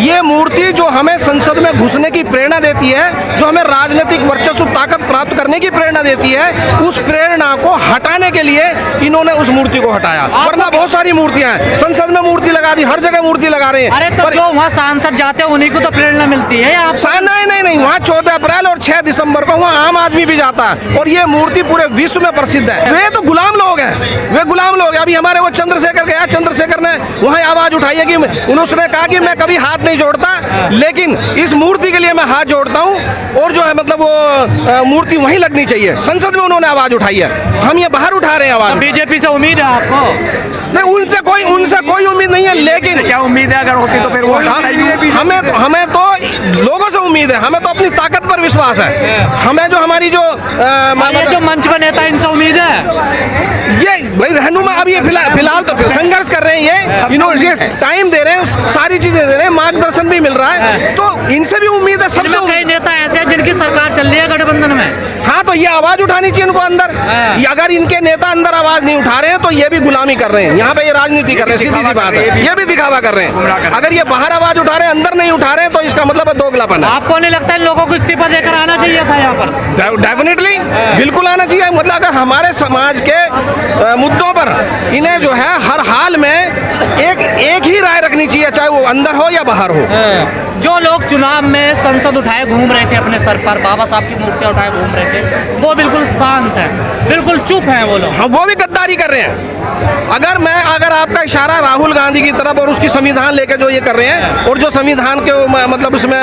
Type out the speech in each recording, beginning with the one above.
ये मूर्ति जो हमें संसद में घुसने की प्रेरणा देती है, जो हमें राजनीतिक वर्चस्व ताकत प्राप्त करने की प्रेरणा देती है, उस प्रेरणा को हटाने के लिए इन्होंने उस मूर्ति को हटाया। वरना बहुत सारी मूर्तियां हैं, संसद में मूर्ति लगा दी, हर जगह मूर्ति लगा रहे हैं। अरे तो जो वहाँ सांसद जाते हैं उन्हीं को तो प्रेरणा मिलती है आप? नहीं, वहाँ 14 अप्रैल और 6 दिसंबर को वहाँ आम आदमी भी जाता है और ये मूर्ति पूरे विश्व में प्रसिद्ध है। वे तो गुलाम लोग हैं, वे गुलाम लोग हैं। अभी हमारे वो चंद्रशेखर गया, चंद्रशेखर ने वहाँ आवाज उठाई है कि उसने कहा कि मैं कभी हाथ नहीं जोड़ता, लेकिन इस मूर्ति के लिए मैं हाथ जोड़ता हूँ और जो है मतलब वो मूर्ति वहीं लगनी चाहिए। संसद में उन्होंने आवाज उठाई है, हम ये बाहर उठा रहे हैं आवाज। बीजेपी से उम्मीद है आपको? नहीं, उनसे कोई उम्मीद नहीं है, लेकिन क्या उम्मीद है? अगर होती तो फिर वो हमें तो लोगों से उम्मीद है, हमें तो अपनी ताकत पर विश्वास है। हमें जो हमारी जो मंच का नेता, इनसे उम्मीद है? ये भाई रहनुमा अब ये फिलहाल तो संघर्ष कर रहे हैं, ये टाइम दे रहे हैं, सारी चीजें दे रहे हैं, मार्गदर्शन भी मिल रहा है, तो इनसे भी उम्मीद है। सबसे कई नेता ऐसे हैं जिनकी सरकार चल रही है गठबंधन में। हाँ, तो ये आवाज उठानी चाहिए इनको अंदर। अगर इनके नेता अंदर आवाज नहीं उठा रहे हैं तो ये भी गुलामी कर रहे हैं, यहाँ पे ये राजनीति कर रहे हैं, सीधी सी बात है, ये भी दिखावा कर रहे हैं। अगर ये बाहर आवाज उठा रहे हैं, अंदर नहीं उठा रहे हैं, तो इसका मतलब है दोगलापन है। आपको नहीं लगता इन लोगों को इस्तीफा देकर आना चाहिए था यहाँ पर? डेफिनेटली बिल्कुल आना चाहिए। मतलब अगर हमारे समाज के मुद्दों पर इन्हें जो है हर हाल में एक ही राय रखनी चाहिए, चाहे वो अंदर हो या बाहर हो। जो लोग चुनाव में संसद उठाए घूम रहे थे अपने सर पर, बाबा साहब की मूर्ति उठाए घूम रहे थे, वो बिल्कुल शांत है, बिल्कुल चुप हैं वो लोग। हाँ, वो भी गद्दारी कर रहे हैं। अगर आपका इशारा राहुल गांधी की तरफ और उसकी संविधान लेके जो ये कर रहे हैं, और जो संविधान के मतलब उसमें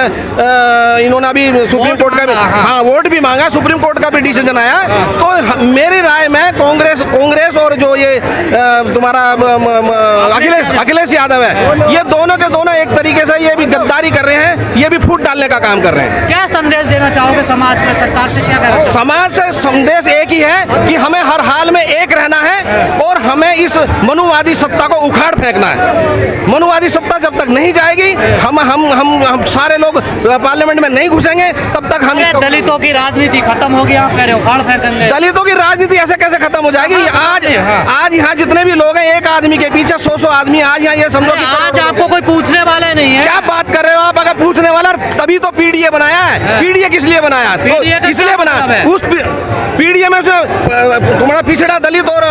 इन्होंने अभी सुप्रीम कोर्ट का हाँ वोट भी मांगा, सुप्रीम कोर्ट का भी डिसीजन आया, तो मेरी राय में कांग्रेस और जो ये तुम्हारा अखिलेश यादव है, ये दोनों के दोनों एक तरीके से ये भी गद्दारी कर रहे हैं, ये भी फूट डालने का काम कर रहे हैं। क्या संदेश देना चाहोगे समाज में, सरकार से क्या कहना? समाज से संदेश एक ही है कि हमें हर हाल में एक रहना है और हमें इस मनुवादी सत्ता को उखाड़ फेंकना है। मनुवादी सत्ता जब तक नहीं जाएगी, हम सारे लोग पार्लियामेंट में नहीं घुसेंगे, तब तक हम दलितों की राजनीति खत्म होगी, आप कह रहे हो उखाड़ फेंकेंगे? दलितों की राजनीति ऐसे कैसे खत्म हो जाएगी? आज यहाँ जितने भी लोग हैं, एक आदमी के पीछे 100 आदमी, आज यहाँ ये समझो कि आज आपको कोई पूछने वाला नहीं है। क्या बात कर रहे हो आप? अगर पूछने वाला, तभी तो पीडीए बनाया है। पीडीए किस लिए बनाया? तो इसलिए बनाया, उस पीडीए में से तुम्हारा पिछड़ा दलित और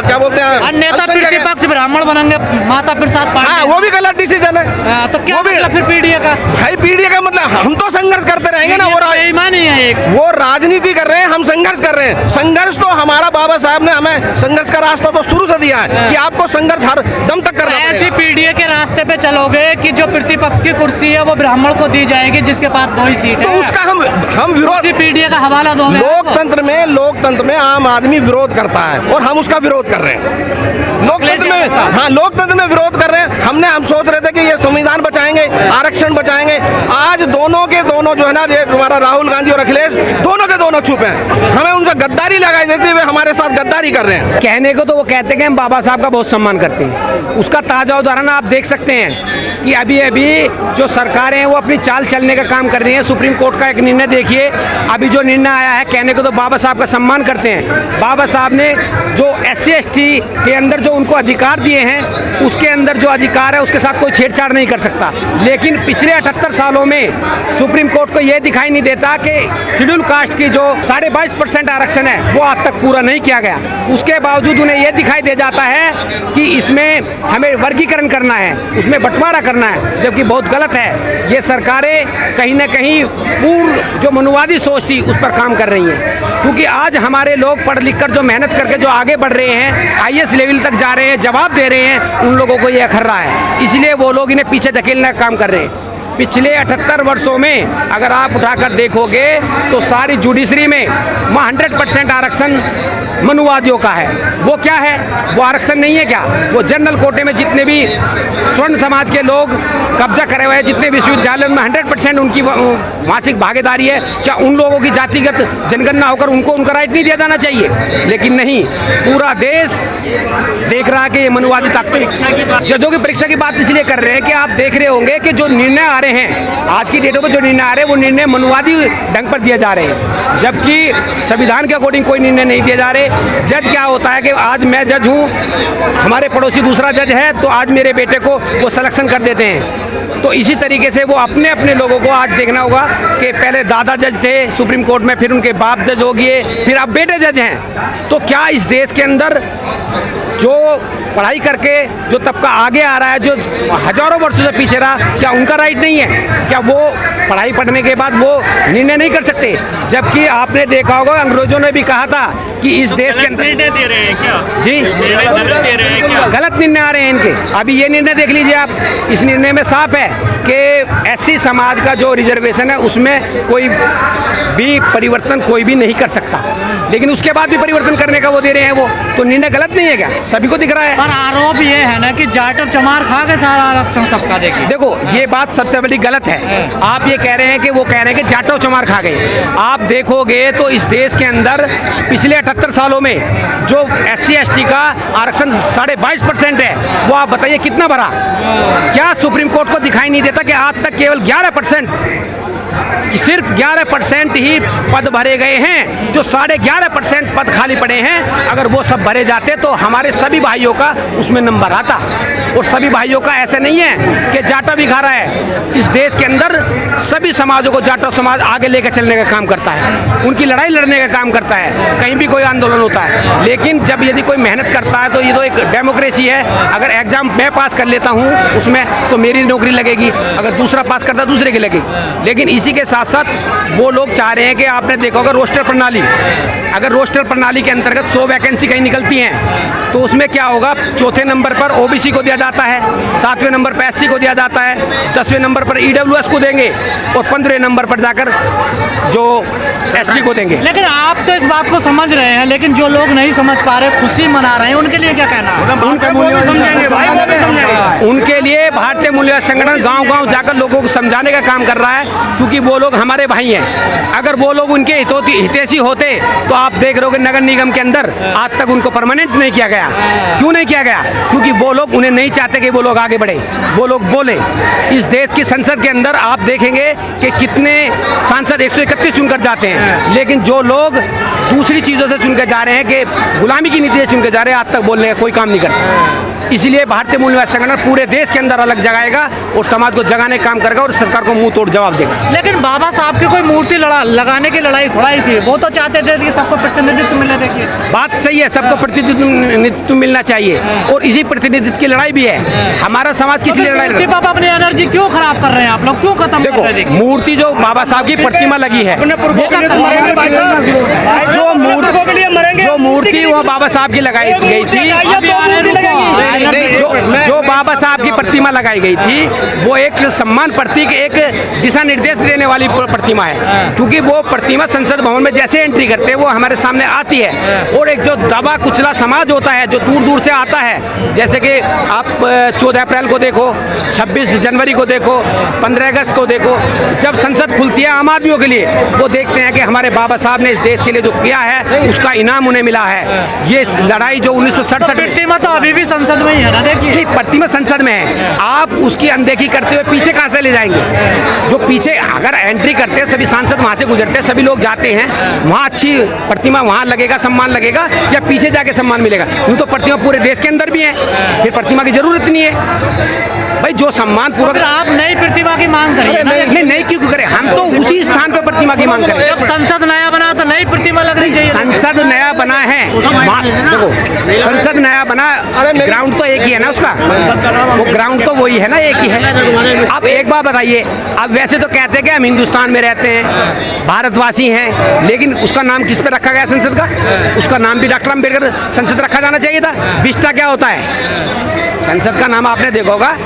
क्या बोलते हैं नेता प्रतिपक्ष ब्राह्मण बनेंगे, माता प्रसाद पांडे। हाँ, वो भी गलत डिसीजन है। तो क्या मतलब फिर पीडीए का? भाई पीडीए का मतलब हम तो संघर्ष करते रहेंगे ना, वो राजनीति कर रहे हैं, हम संघर्ष कर रहे हैं। संघर्ष तो हमारा बाबा साहब ने हमें संघर्ष का रास्ता तो शुरू से दिया है कि आपको संघर्ष हर दम तक करना है। ऐसी पीडीए के रास्ते पे चलोगे कि जो प्रतिपक्ष की कुर्सी है वो ब्राह्मण को दी जाएगी, जिसके पास 2 ही सीट है, तो उसका हम विरोध, पीडीए का हवाला दोगे? लोकतंत्र में आम आदमी विरोध करता है और हम उसका विरोध कर रहे हैं। लोकतंत्र में विरोध कर रहे हैं। हम सोच रहे थे कि ये संविधान बचाएंगे, आरक्षण बचाएंगे। आज दोनों के दोनों जो है ना, ये तुम्हारा राहुल गांधी और अखिलेश, दोनों के दोनों चुप हैं। हमें उनसे गद्दारी लगाई देती है, हमारे साथ गद्दारी कर रहे हैं। कहने को तो वो कहते हैं कि हम बाबा साहब का बहुत सम्मान करते हैं। उसका ताजा उदाहरण आप देख सकते हैं कि अभी जो सरकारें हैं वो अपनी चाल चलने का काम कर रही हैं। सुप्रीम कोर्ट का एक निर्णय देखिए, अभी जो निर्णय आया है, कहने को तो बाबा साहब का सम्मान करते हैं। बाबा साहब ने जो SC/ST के अंदर जो उनको अधिकार दिए हैं, उसके अंदर जो अधिकार है उसके साथ कोई छेड़छाड़ नहीं कर सकता। लेकिन पिछले 78 सालों में सुप्रीम कोर्ट को यह दिखाई नहीं देता कि शेड्यूल कास्ट की जो 22.5% आरक्षण है वो आज तक पूरा नहीं किया गया। उसके बावजूद उन्हें यह दिखाई दे जाता है कि इसमें हमें वर्गीकरण करना है, उसमें बंटवारा करना है, जबकि बहुत गलत है। ये सरकारें कहीं ना कहीं पूर्व जो मनुवादी सोच थी उस पर काम कर रही हैं, क्योंकि आज हमारे लोग पढ़ लिख कर जो मेहनत करके जो आगे बढ़ रहे हैं, IAS लेवल तक जा रहे हैं, जवाब दे रहे हैं, उन लोगों को ये अखर रहा है। इसलिए वो लोग इन्हें पीछे धकेलने का काम कर रहे हैं। पिछले 78 वर्षों में अगर आप उठाकर देखोगे तो सारी जुडिशरी में 100% आरक्षण मनुवादियों का है। वो क्या है? वो आरक्षण नहीं है क्या? वो जनरल कोटे में जितने भी स्वर्ण समाज के लोग कब्जा करे हुए हैं, जितने विश्वविद्यालयों में 100% उनकी मासिक भागीदारी है, क्या उन लोगों की जातिगत जनगणना होकर उनको उनका राइट नहीं दिया जाना चाहिए? लेकिन नहीं, पूरा देश देख रहा है कि ये मनुवादी ताकत जजों की परीक्षा की बात इसलिए कर रहे हैं कि आप देख रहे होंगे कि जो निर्णय आ रहे हैं आज की डेटों में, जो निर्णय आ रहे हैं वो निर्णय मनुवादी ढंग पर दिए जा रहे हैं, जबकि संविधान के अकॉर्डिंग कोई निर्णय नहीं दिए जा रहे। जज क्या होता है कि आज मैं जज हूँ, हमारे पड़ोसी दूसरा जज है, तो आज मेरे बेटे को वो सिलेक्शन कर देते हैं। तो इसी तरीके से वो अपने अपने लोगों को आज देखना होगा कि पहले दादा जज थे सुप्रीम कोर्ट में, फिर उनके बाप जज हो गए, फिर अब बेटे जज हैं। तो क्या इस देश के अंदर जो पढ़ाई करके जो तबका आगे आ रहा है, जो हजारों वर्षों से पीछे रहा, क्या उनका राइट नहीं है? क्या वो पढ़ाई पढ़ने के बाद वो निर्णय नहीं कर सकते? जबकि आपने देखा होगा अंग्रेजों ने भी कहा था कि इस देश के अंदर निर्णय दे रहे हैं क्या? जी गलत दे रहे हैं क्या? गलत निर्णय आ रहे हैं इनके। अभी ये निर्णय देख लीजिए आप, इस निर्णय में साफ है कि एससी समाज का जो रिजर्वेशन है उसमें कोई भी परिवर्तन कोई भी नहीं कर सकता, लेकिन उसके बाद भी परिवर्तन करने का वो दे रहे हैं। वो तो निर्णय गलत नहीं है क्या? सभी को दिख रहा है। पर आरोप ये है ना कि जाट और चमार खा के सारा आरक्षण सबका देखिए। देखो ये बात सबसे बड़ी गलत है। आप ये कह रहे हैं कि वो कह रहे हैं कि जाटो चमार खा गए। आप देखोगे तो इस देश के अंदर पिछले 78 सालों में जो SC ST का आरक्षण 22.5% है, वो आप बताइए कितना भरा? क्या सुप्रीम कोर्ट को दिखाई नहीं देता कि आज तक केवल 11% कि सिर्फ 11% ही पद भरे गए हैं, जो 11.5% पद खाली पड़े हैं। अगर वो सब भरे जाते तो हमारे सभी भाइयों का उसमें नंबर आता। और सभी भाइयों का ऐसे नहीं है कि जाटा भी खा रहा है। इस देश के अंदर सभी समाजों को जाटा समाज आगे लेकर चलने का काम करता है, उनकी लड़ाई लड़ने का काम करता है। कहीं भी कोई आंदोलन होता है, लेकिन जब यदि कोई मेहनत करता है तो ये तो एक डेमोक्रेसी है। अगर एग्जाम मैं पास कर लेता हूँ उसमें तो मेरी नौकरी लगेगी, अगर दूसरा पास करता है दूसरे की लगेगी। लेकिन इसी के साथ साथ वो लोग चाह रहे हैं कि आपने देखा होगा रोस्टर प्रणाली, अगर रोस्टर प्रणाली के अंतर्गत 100 वैकेंसी कहीं निकलती हैं तो उसमें क्या होगा? चौथे नंबर पर OBC को दिया जाता है, 7वें नंबर पर SC को दिया जाता है, 10वें नंबर पर EWS को देंगे और 15वें नंबर पर जाकर जो ST को देंगे। लेकिन आप तो इस बात को समझ रहे हैं, लेकिन जो लोग नहीं समझ पा रहे, खुशी मना रहे हैं, उनके लिए क्या कहना है? उनके लिए भारतीय मूल्य संगठन गांव-गांव जाकर लोगों को समझाने का काम कर रहा है, क्योंकि वो लोग हमारे भाई हैं। अगर वो लोग उनके हितैषी होते तो आप देख रहे हो कि नगर निगम के अंदर आज तक उनको परमानेंट नहीं किया गया। क्यों नहीं किया गया? क्योंकि वो लोग उन्हें नहीं चाहते कि वो लोग आगे बढ़े, वो लोग बोले। इस देश की संसद के अंदर आप देखेंगे कि कितने सांसद 131 चुनकर जाते हैं, लेकिन जो लोग दूसरी चीज़ों से चुनकर जा रहे हैं कि गुलामी की नीति से चुनकर जा रहे हैं, आज तक बोलने का कोई काम नहीं करते। इसलिए भारतीय मूल्यवाद संगठन पूरे देश के अंदर अलग जगाएगा और समाज को जगाने का काम करेगा और सरकार को मुंह तोड़ जवाब देगा। लेकिन बाबा साहब की कोई मूर्ति लगाने की लड़ाई थोड़ा ही थी, वो तो चाहते थे कि सबको प्रतिनिधित्व मिलना। देखिए बात सही है, सबको प्रतिनिधित्व मिलना चाहिए और इसी प्रतिनिधित्व की लड़ाई भी है। हमारा समाज किसी लड़ाई मूर्ति बाबा अपनी एनर्जी क्यों खराब कर रहे हैं आप लोग? क्यों खत्म कर रहे हैं? देखो मूर्ति जो बाबा साहब की प्रतिमा लगी है, जो मूर्ति वो बाबा साहब की लगाई गई थी, जो बाबा साहब की प्रतिमा लगाई गई थी, वो एक सम्मान प्रतीक, एक दिशा निर्देश देने वाली प्रतिमा है। क्योंकि वो प्रतिमा संसद भवन में जैसे एंट्री करते हैं वो हमारे सामने आती है। और एक जो दबा कुचला समाज होता है जो दूर दूर से आता है, जैसे कि आप 14 अप्रैल को देखो, 26 जनवरी को देखो, 15 अगस्त को देखो, जब संसद खुलती है आम आदमियों के लिए, वो देखते हैं कि हमारे बाबा साहब ने इस देश के लिए जो किया है उसका इनाम उन्हें मिला है। ये लड़ाई जो 1967 प्रतिमा तो अभी भी संसद में ही है ना। देखिए प्रतिमा संसद में है, आप उसकी अनदेखी करते हुए पीछे कहां से ले जाएंगे? जो पीछे अगर एंट्री करते हैं सभी सांसद वहां से गुजरते हैं, सभी लोग जाते हैं, वहां अच्छी प्रतिमा वहां लगेगा, सम्मान लगेगा, या पीछे जाके सम्मान मिलेगा? वो तो प्रतिमा पूरे देश के अंदर भी है, फिर प्रतिमा की जरूरत नहीं है। भाई जो सम्मान पूरा, आप नई प्रतिमा की मांग करें। नहीं क्यों करें? हम तो उसी स्थान पर प्रतिमा की मांग करें। जब संसद नया बना तो नई प्रतिमा लगनी चाहिए। संसद नया बना है, देखो संसद नया बना, ग्राउंड तो एक ही है ना उसका, वो ग्राउंड तो वही है ना, एक ही है। अब एक बात बताइए, अब वैसे तो कहते हैं कि हम हिंदुस्तान में रहते हैं, भारतवासी हैं, लेकिन उसका नाम किस पे रखा गया संसद का? उसका नाम भी डॉक्टर अम्बेडकर संसद रखा जाना चाहिए था। बिस्टा क्या होता है? संसद का नाम आपने देखा होगा।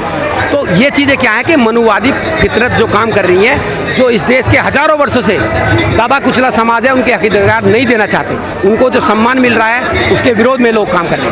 तो ये चीज़ें क्या है कि मनुवादी फितरत जो काम कर रही है, जो इस देश के हजारों वर्षों से दबा कुचला समाज है, उनके हकीदार नहीं देना चाहते, उनको जो सम्मान मिल रहा है उसके विरोध में लोग काम कर रहे हैं।